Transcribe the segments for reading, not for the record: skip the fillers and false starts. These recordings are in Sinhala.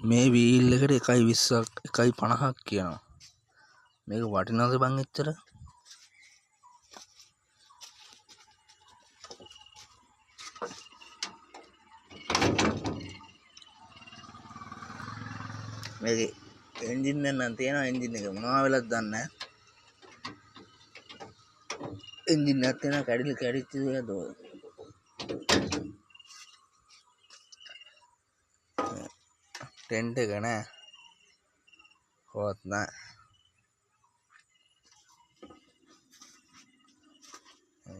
මේ වීල් එකට 1.20ක් 1.50ක් කියනවා. මේක වටිනවද බං එච්චර? මේකේ එන්ජින් එක නම් තියෙනවා. එන්ජින් එක මොනවා වෙලද දන්නේ නැහැ. එන්ජින් එකක් තියෙනවා කැඩිච්ච දෙයක්ද ඔය. ටෙන්ට් එක නෑ. කොහොත් නෑ.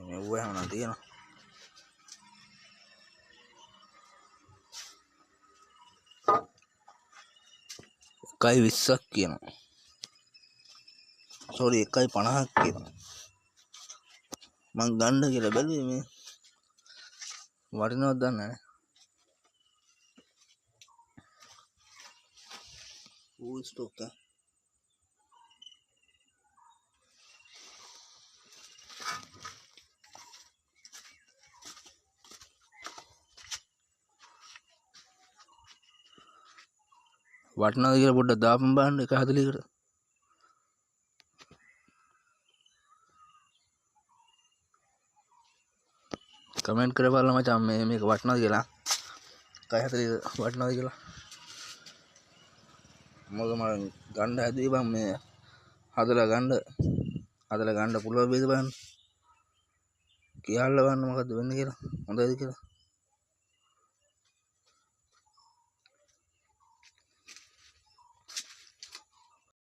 මෙව්ව හැමනම් තියෙනවා. 1.20ක් කියනවා. සෝරි 1.50ක් කියනවා. මං ගන්න කියලා බැලුවේ මේ වටිනවද දන්නේ නැහැ. ඌ ස්ටොක් එක වටිනවද කියලා පොඩ්ඩක් දාපන් බලන්න 1.40කට. කමෙන්ට් කරපල්ලා මචං මේක වටිනවද කියලා. 1.40 වටිනවද කියලා. මොකද මම ගන්න හැදුවේ බං මේ හදලා ගන්න පුළුවන් වේද බලන්න. කියලා බලන්න මොකද්ද වෙන්නේ කියලා. හොඳයිද කියලා.